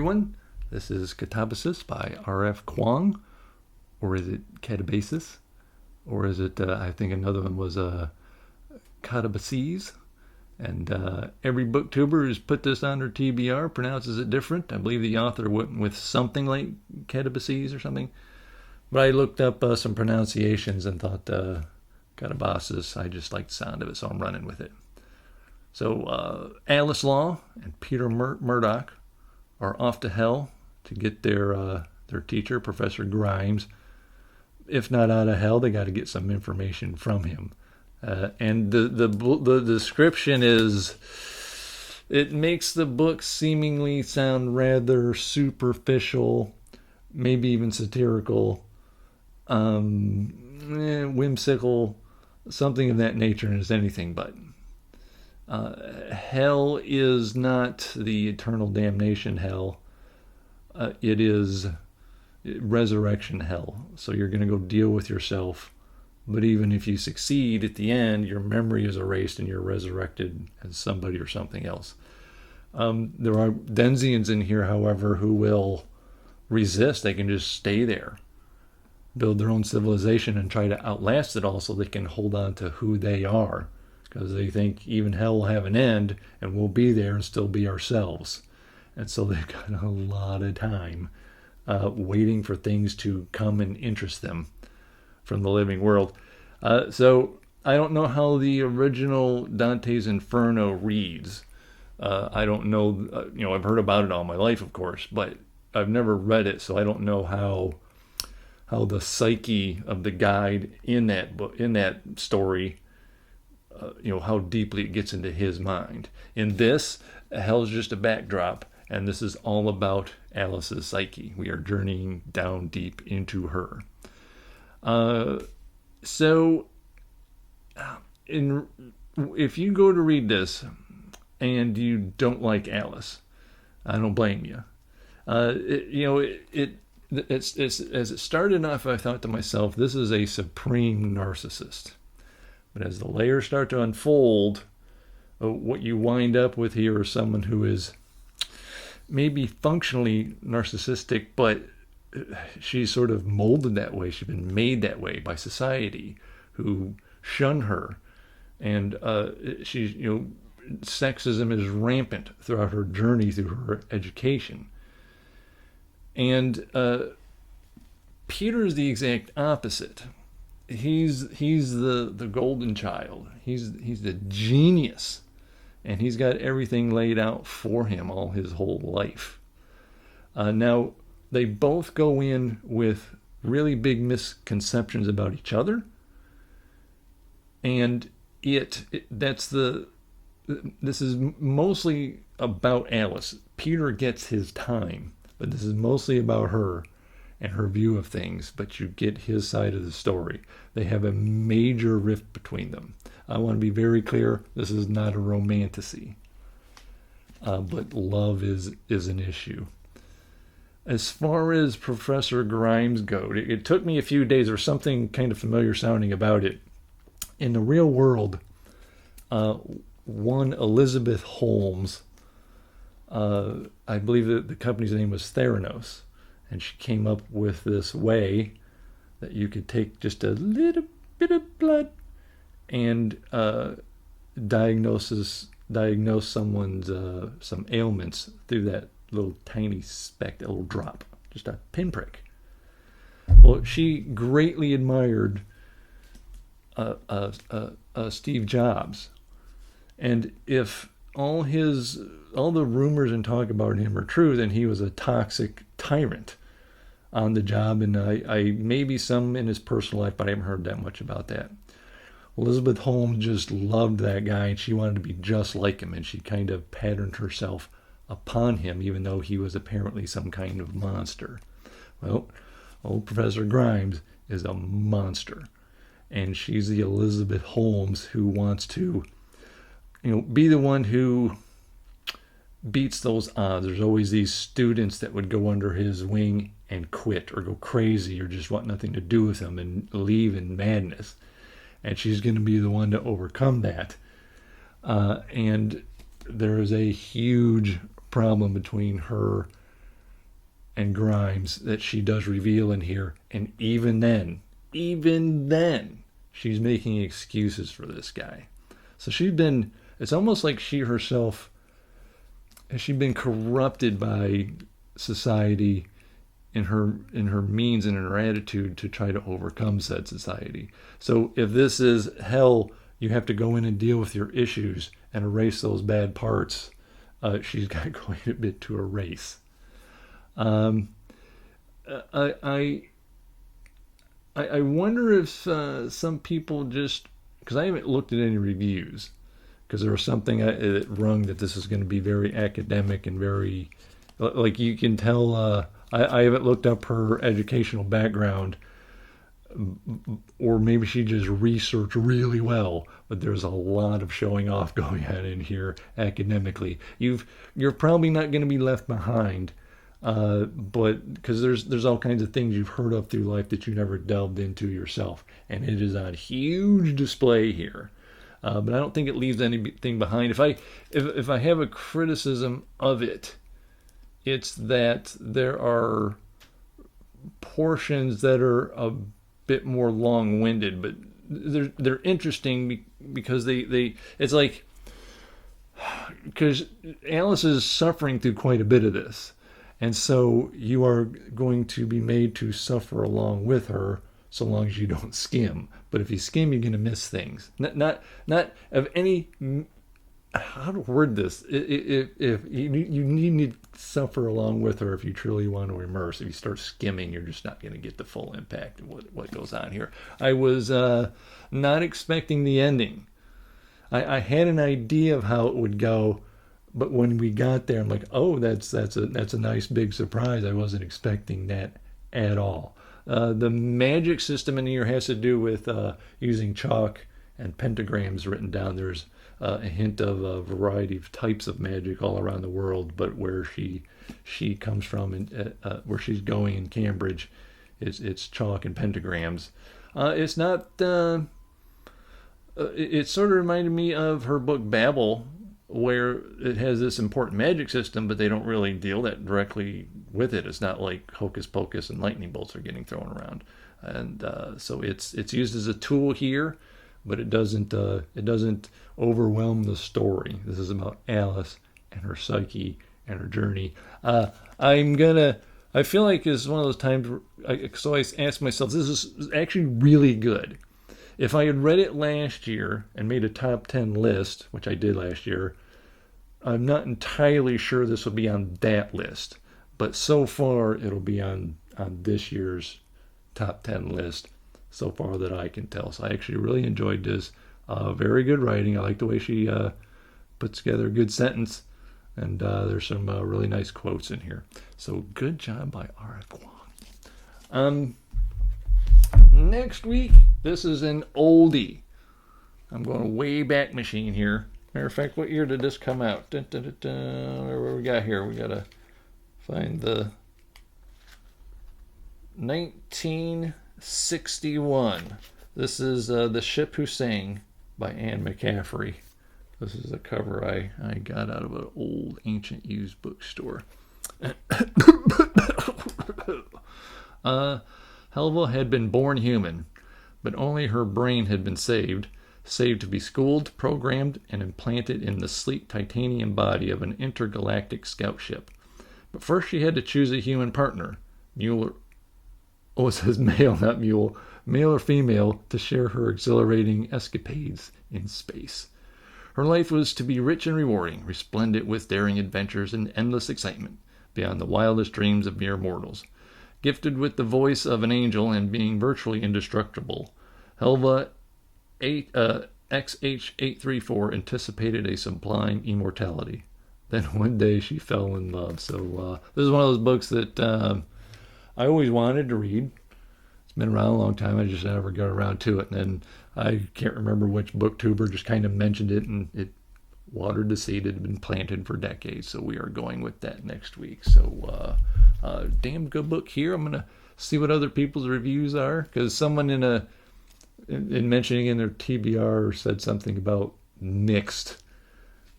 Everyone, this is Katabasis by r.f.Kuang, or is it Katabasis, or is it, I think another one was Katabasis, and every booktuber who's put this on their TBR pronounces it different. I believe the author went with something like Katabasis or something, but I looked up some pronunciations and thought Katabasis, I just like the sound of it, so I'm running with it. So Alice Law and Peter Murdoch are off to hell to get their teacher, Professor Grimes. If not out of hell, they got to get some information from him. And the description is, it makes the book seemingly sound rather superficial, maybe even satirical, whimsical, something of that nature, and is anything but. Hell is not the eternal damnation hell. It is resurrection hell. So you're going to go deal with yourself. But even if you succeed at the end, your memory is erased and you're resurrected as somebody or something else. There are Denzians in here, however, who will resist. They can just stay there, build their own civilization, and try to outlast it all so they can hold on to who they are. Because they think even hell will have an end and we'll be there and still be ourselves. And so they've got a lot of time waiting for things to come and interest them from the living world. So I don't know how the original Dante's Inferno reads. I don't know, I've heard about it all my life, of course, but I've never read it, so I don't know how the psyche of the guide in that book, in that story, how deeply it gets into his mind. In this, hell's just a backdrop, and this is all about Alice's psyche. We are journeying down deep into her. If you go to read this and you don't like Alice, I don't blame you. As it started off, I thought to myself, this is a supreme narcissist. But as the layers start to unfold, what you wind up with here is someone who is maybe functionally narcissistic, but she's sort of molded that way. She's been made that way by society, who shun her. And sexism is rampant throughout her journey through her education. And Peter's the exact opposite. He's the golden child. He's the genius, and he's got everything laid out for him all his whole life. Now they both go in with really big misconceptions about each other, and this is mostly about Alice. Peter gets his time, but this is mostly about her and her view of things, but you get his side of the story. They have a major rift between them. I want to be very clear, this is not a romantasy, but love is an issue. As far as Professor Grimes goes, it took me a few days. There was something kind of familiar sounding about it. In the real world, one Elizabeth Holmes, I believe that the company's name was Theranos, and she came up with this way that you could take just a little bit of blood and diagnose someone's some ailments through that little tiny speck, that little drop, just a pinprick. Well, she greatly admired Steve Jobs, and if all the rumors and talk about him are true, then he was a toxic tyrant on the job, and I maybe some in his personal life, but I haven't heard that much about that. Elizabeth Holmes just loved that guy, and she wanted to be just like him, and she kind of patterned herself upon him, even though he was apparently some kind of monster. Well, old Professor Grimes is a monster, and she's the Elizabeth Holmes who wants to, be the one who beats those odds. There's always these students that would go under his wing and quit or go crazy or just want nothing to do with him and leave in madness. And she's going to be the one to overcome that. And there is a huge problem between her and Grimes that she does reveal in here. And even then, she's making excuses for this guy. So it's almost like she herself, has she been corrupted by society in her means and in her attitude to try to overcome said society. So if this is hell, you have to go in and deal with your issues and erase those bad parts. She's got quite a bit to erase. I wonder if some people just, because I haven't looked at any reviews, because there was something that rung that this is going to be very academic and very, like you can tell, I haven't looked up her educational background, or maybe she just researched really well, but there's a lot of showing off going on in here academically. You're probably not going to be left behind, but because there's all kinds of things you've heard of through life that you never delved into yourself, and it is on huge display here. But I don't think it leaves anything behind. If I have a criticism of it, it's that there are portions that are a bit more long-winded, but they're interesting because they it's like, because Alice is suffering through quite a bit of this, and so you are going to be made to suffer along with her, so long as you don't skim. But if you skim, you're going to miss things. Not of any. How to word this? If you need to suffer along with her if you truly want to immerse. If you start skimming, you're just not going to get the full impact of what goes on here. I was not expecting the ending. I had an idea of how it would go, but when we got there, I'm like, oh, that's a nice big surprise. I wasn't expecting that at all. The magic system in here has to do with using chalk and pentagrams written down. There's a hint of a variety of types of magic all around the world, but where she comes from and where she's going in Cambridge, it's chalk and pentagrams. It's not. It sort of reminded me of her book Babel, where it has this important magic system, but they don't really deal that directly with it. It's not like hocus pocus and lightning bolts are getting thrown around, and so it's used as a tool here, but it doesn't overwhelm the story. This is about Alice and her psyche and her journey. I feel like it's one of those times where I ask myself, this is actually really good. If I had read it last year and made a top 10 list, which I did last year, I'm not entirely sure this will be on that list. But so far, it'll be on this year's top 10 list, so far that I can tell. So I actually really enjoyed this. Very good writing. I like the way she puts together a good sentence. And there's some really nice quotes in here. So good job by r.f.Kuang. Next week, this is an oldie. I'm going way back machine here. Matter of fact, what year did this come out? What we got here? We got to find the 1961. This is The Ship Who Sang by Anne McCaffrey. This is a cover I got out of an old, ancient, used bookstore. Helva had been born human, but only her brain had been saved to be schooled, programmed, and implanted in the sleek titanium body of an intergalactic scout ship. But first she had to choose a human partner, male, it says male, not mule, male or female, to share her exhilarating escapades in space. Her life was to be rich and rewarding, resplendent with daring adventures and endless excitement, beyond the wildest dreams of mere mortals. Gifted with the voice of an angel and being virtually indestructible, Helva XH834 anticipated a sublime immortality. Then one day she fell in love. So this is one of those books that I always wanted to read. It's been around a long time. I just never got around to it. And then I can't remember which booktuber just kind of mentioned it, and it watered the seed. It had been planted for decades. So we are going with that next week. So damn good book here. I'm going to see what other people's reviews are, because someone in mentioning in their TBR said something about mixed,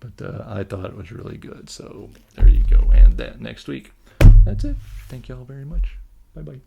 but I thought it was really good. So there you go, and that next week. That's it. Thank you all very much. Bye bye.